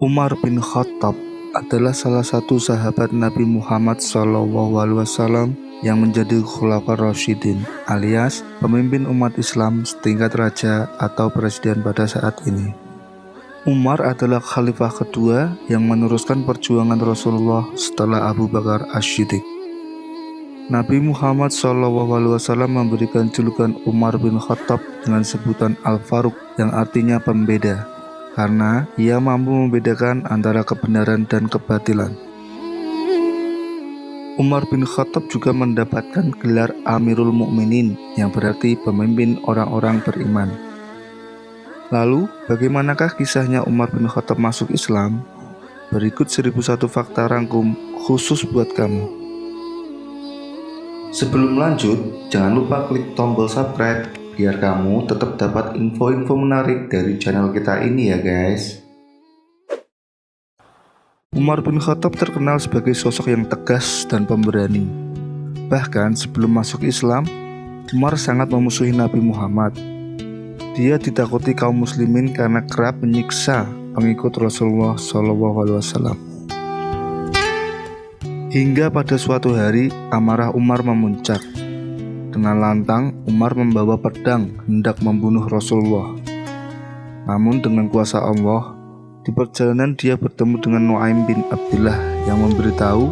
Umar bin Khattab adalah salah satu sahabat Nabi Muhammad SAW yang menjadi Khulafaur Rasyidin alias pemimpin umat Islam setingkat raja atau presiden pada saat ini. Umar adalah khalifah kedua yang meneruskan perjuangan Rasulullah setelah Abu Bakar As-Siddiq. Nabi Muhammad SAW memberikan julukan Umar bin Khattab dengan sebutan Al-Faruq yang artinya pembeda, karena ia mampu membedakan antara kebenaran dan kebatilan. Umar bin Khattab juga mendapatkan gelar Amirul Mukminin yang berarti pemimpin orang-orang beriman. Lalu, bagaimanakah kisahnya Umar bin Khattab masuk Islam? Berikut 1001 fakta rangkum khusus buat kamu. Sebelum lanjut, jangan lupa klik tombol subscribe biar kamu tetap dapat info-info menarik dari channel kita ini ya guys. Umar bin Khattab terkenal sebagai sosok yang tegas dan pemberani. Bahkan sebelum masuk Islam, Umar sangat memusuhi Nabi Muhammad. Dia ditakuti kaum muslimin karena kerap menyiksa pengikut Rasulullah SAW. Hingga pada suatu hari, amarah Umar memuncak. Dengan lantang, Umar membawa pedang hendak membunuh Rasulullah. Namun dengan kuasa Allah, di perjalanan dia bertemu dengan Nuaim bin Abdullah yang memberitahu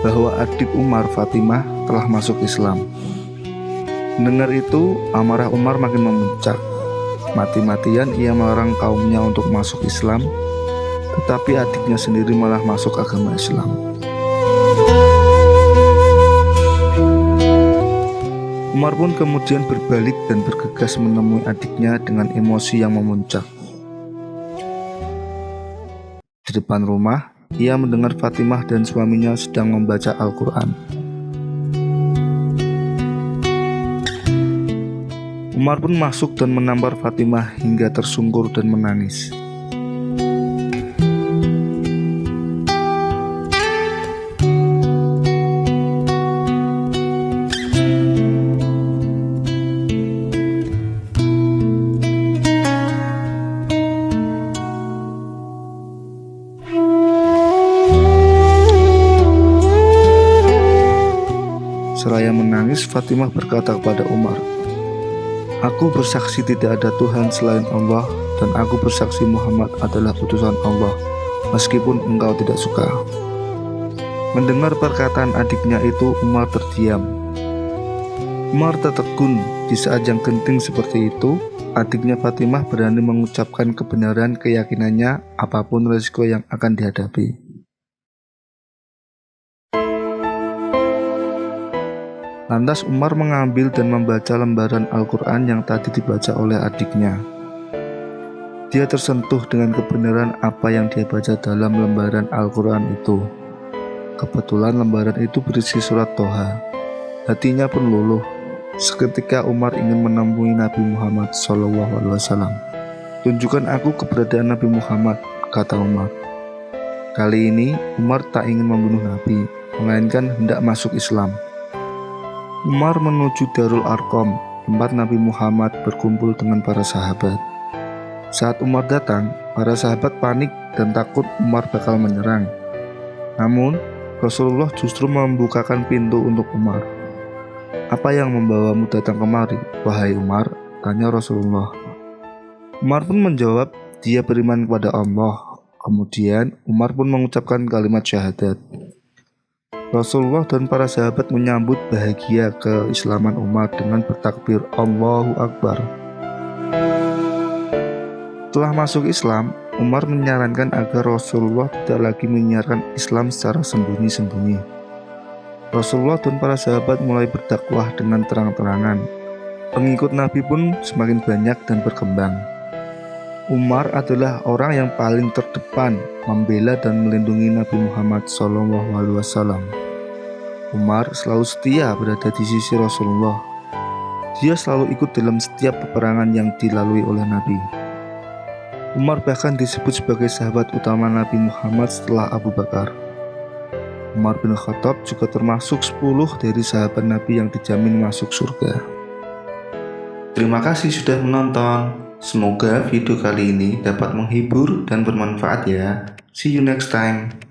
bahwa adik Umar, Fatimah, telah masuk Islam. Mendengar itu, amarah Umar makin memuncak. Mati-matian ia melarang kaumnya untuk masuk Islam, tetapi adiknya sendiri malah masuk agama Islam. Umar pun kemudian berbalik dan bergegas menemui adiknya dengan emosi yang memuncak. Di depan rumah, ia mendengar Fatimah dan suaminya sedang membaca Al-Quran. Umar pun masuk dan menampar Fatimah hingga tersungkur dan menangis. Seraya menangis, Fatimah berkata kepada Umar, "Aku bersaksi tidak ada Tuhan selain Allah, dan aku bersaksi Muhammad adalah utusan Allah, meskipun engkau tidak suka." Mendengar perkataan adiknya itu, Umar terdiam. Umar tertegun di saat yang genting seperti itu. Adiknya Fatimah berani mengucapkan kebenaran keyakinannya apapun resiko yang akan dihadapi. Lantas Umar mengambil dan membaca lembaran Al-Quran yang tadi dibaca oleh adiknya. Dia tersentuh dengan kebenaran apa yang dia baca dalam lembaran Al-Quran itu. Kebetulan lembaran itu berisi surat Toha. Hatinya pun luluh. Seketika Umar ingin menemui Nabi Muhammad SAW. "Tunjukkan aku keberadaan Nabi Muhammad," kata Umar. Kali ini Umar tak ingin membunuh Nabi, melainkan hendak masuk Islam. Umar menuju Darul Arqam, tempat Nabi Muhammad berkumpul dengan para sahabat. Saat Umar datang, para sahabat panik dan takut Umar bakal menyerang. Namun, Rasulullah justru membukakan pintu untuk Umar. "Apa yang membawamu datang kemari, wahai Umar?" tanya Rasulullah. Umar pun menjawab, dia beriman kepada Allah. Kemudian, Umar pun mengucapkan kalimat syahadat. Rasulullah dan para sahabat menyambut bahagia keislaman Umar dengan bertakbir Allahu Akbar. Setelah masuk Islam, Umar menyarankan agar Rasulullah tidak lagi menyiarkan Islam secara sembunyi-sembunyi. Rasulullah dan para sahabat mulai berdakwah dengan terang-terangan. Pengikut Nabi pun semakin banyak dan berkembang. Umar adalah orang yang paling terdepan membela dan melindungi Nabi Muhammad SAW. Umar selalu setia berada di sisi Rasulullah. Dia selalu ikut dalam setiap peperangan yang dilalui oleh Nabi. Umar bahkan disebut sebagai sahabat utama Nabi Muhammad setelah Abu Bakar. Umar bin Khattab juga termasuk 10 dari sahabat Nabi yang dijamin masuk surga. Terima kasih sudah menonton. Semoga video kali ini dapat menghibur dan bermanfaat ya. See you next time.